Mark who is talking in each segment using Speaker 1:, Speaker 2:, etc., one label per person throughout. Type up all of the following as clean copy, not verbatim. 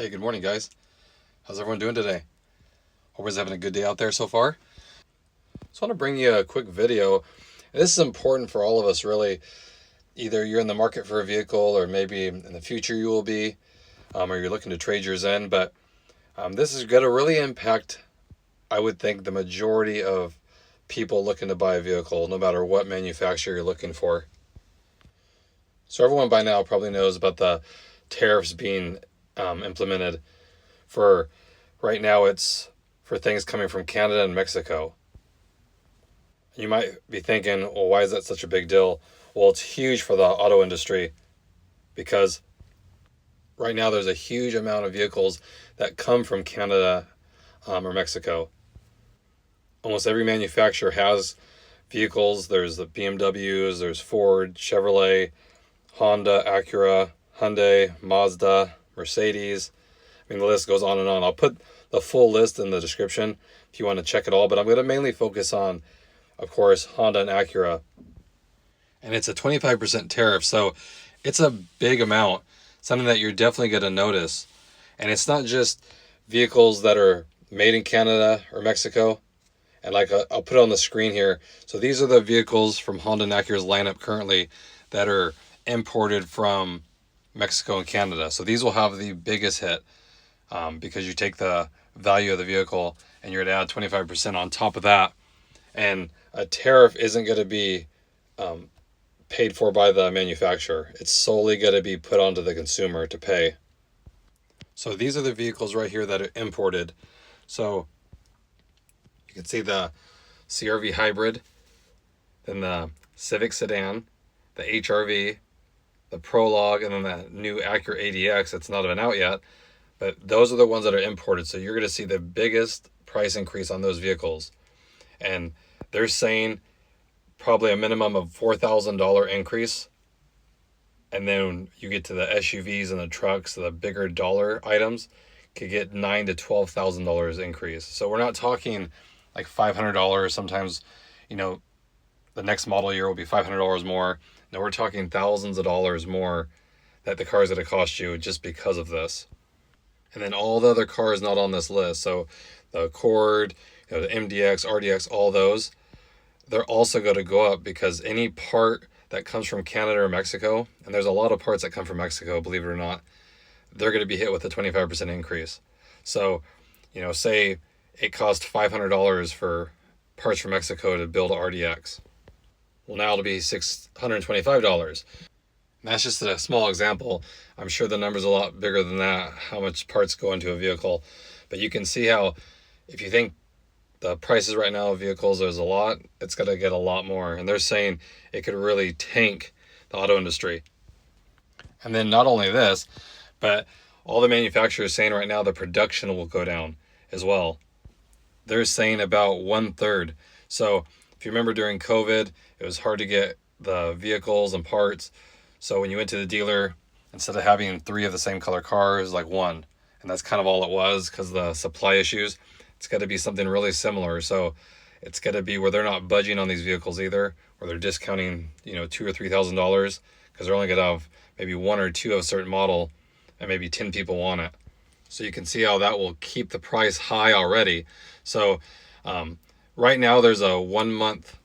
Speaker 1: Hey, good morning, guys. How's everyone doing today? Hope everyone's having a good day out there so far. Just want to bring you a quick video. This is important for all of us, really. Either you're in the market for a vehicle, or maybe in the future you will be, or you're looking to trade yours in. But this is going to really impact, I would think, the majority of people looking to buy a vehicle, no matter what manufacturer you're looking for. So everyone by now probably knows about the tariffs being implemented. For right now, it's for things coming from Canada and Mexico. You might be thinking, well, why is that such a big deal? Well, it's huge for the auto industry because right now there's a huge amount of vehicles that come from Canada or Mexico. Almost every manufacturer has vehicles. There's the BMWs, there's Ford, Chevrolet, Honda, Acura, Hyundai, Mazda, Mercedes. I mean, the list goes on and on. I'll put the full list in the description if you want to check it all, but I'm going to mainly focus on, of course, Honda and Acura. And it's a 25% tariff, so it's a big amount, something that you're definitely going to notice. And it's not just vehicles that are made in Canada or Mexico. And I'll put it on the screen here. So these are the vehicles from Honda and Acura's lineup currently that are imported from Mexico and Canada. So these will have the biggest hit because you take the value of the vehicle and you're going to add 25% on top of that. And a tariff isn't going to be paid for by the manufacturer. It's solely going to be put onto the consumer to pay. So these are the vehicles right here that are imported. So you can see the CR-V hybrid, then the Civic Sedan, the HR-V, the Prologue, and then the new Acura ADX that's not even out yet. But those are the ones that are imported. So you're going to see the biggest price increase on those vehicles. And they're saying probably a minimum of $4,000 increase. And then you get to the SUVs and the trucks, the bigger dollar items, could get $9,000 to $12,000 increase. So we're not talking like $500. Sometimes, the next model year will be $500 more. No, we're talking thousands of dollars more that the car is going to cost you just because of this. And then all the other cars not on this list, so the Accord, the MDX, RDX, all those, they're also going to go up because any part that comes from Canada or Mexico, and there's a lot of parts that come from Mexico, believe it or not, they're going to be hit with a 25% increase. So, say it cost $500 for parts from Mexico to build a RDX. Well, now it'll be $625. That's just a small example. I'm sure the number's a lot bigger than that, how much parts go into a vehicle. But you can see how, if you think the prices right now of vehicles there's a lot, it's going to get a lot more. And they're saying it could really tank the auto industry. And then not only this, but all the manufacturers saying right now the production will go down as well. They're saying about 1/3. So if you remember during COVID, it was hard to get the vehicles and parts. So when you went to the dealer, instead of having 3 of the same color cars, like 1. And that's kind of all it was because of the supply issues. It's got to be something really similar. So it's got to be where they're not budging on these vehicles either, or they're discounting, $2,000 or $3,000 because they're only going to have maybe 1 or 2 of a certain model and maybe 10 people want it. So you can see how that will keep the price high already. So right now there's a 1-month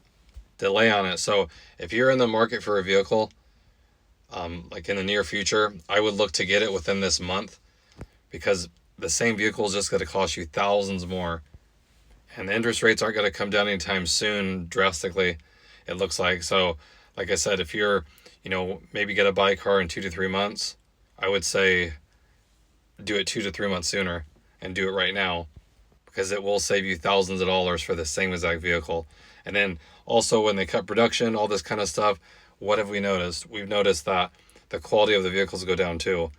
Speaker 1: delay on it. So if you're in the market for a vehicle, like in the near future, I would look to get it within this month because the same vehicle is just going to cost you thousands more. And the interest rates aren't going to come down anytime soon drastically, it looks like. So like I said, if you're, maybe get a buy car in 2 to 3 months, I would say do it 2 to 3 months sooner and do it right now because it will save you thousands of dollars for the same exact vehicle. And then also when they cut production, all this kind of stuff, what have we noticed? We've noticed that the quality of the vehicles go down too.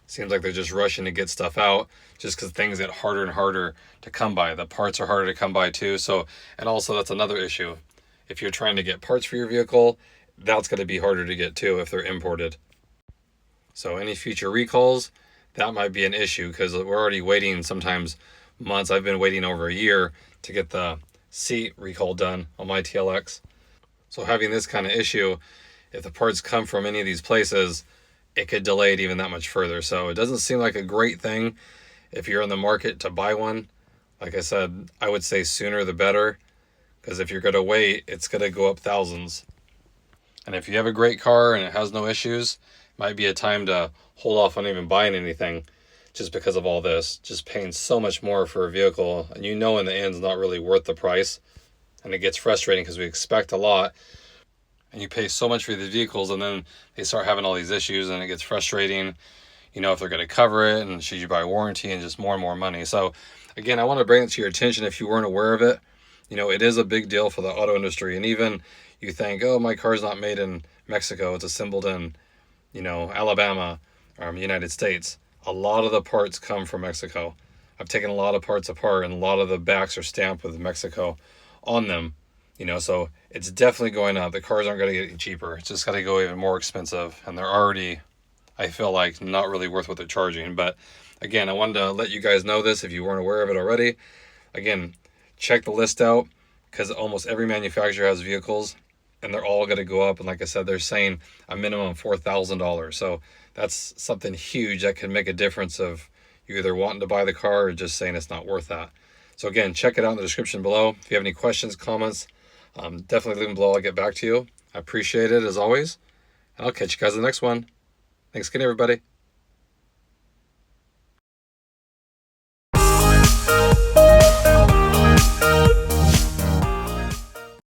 Speaker 1: Seems like they're just rushing to get stuff out just because things get harder and harder to come by. The parts are harder to come by too. So, and also that's another issue. If you're trying to get parts for your vehicle, that's going to be harder to get too if they're imported. So any future recalls, that might be an issue because we're already waiting sometimes months. I've been waiting over a year to get the seat recall done on my TLX. So having this kind of issue, if the parts come from any of these places, it could delay it even that much further. So it doesn't seem like a great thing if you're in the market to buy one. Like I said, I would say sooner the better, because if you're going to wait, it's going to go up thousands. And if you have a great car and it has no issues, it might be a time to hold off on even buying anything just because of all this. Just paying so much more for a vehicle, and you know in the end it's not really worth the price. And it gets frustrating because we expect a lot, and you pay so much for these vehicles, and then they start having all these issues, and it gets frustrating. You know, if they're going to cover it, and should you buy warranty, and just more and more money. So again, I want to bring it to your attention if you weren't aware of it. You know, it is a big deal for the auto industry. And even you think, oh, my car's not made in Mexico, it's assembled in, you know, Alabama or United States. A lot of the parts come from Mexico. I've taken a lot of parts apart, and a lot of the backs are stamped with Mexico on them. You know, so it's definitely going up. The cars aren't going to get any cheaper. It's just got to go even more expensive. And they're already, I feel like, not really worth what they're charging. But again, I wanted to let you guys know this if you weren't aware of it already. Again, check the list out, because almost every manufacturer has vehicles, and they're all going to go up. And like I said, they're saying a minimum of $4,000. So that's something huge that can make a difference of you either wanting to buy the car or just saying it's not worth that. So again, check it out in the description below. If you have any questions, comments, definitely leave them below. I'll get back to you. I appreciate it as always. And I'll catch you guys in the next one. Thanks again, everybody.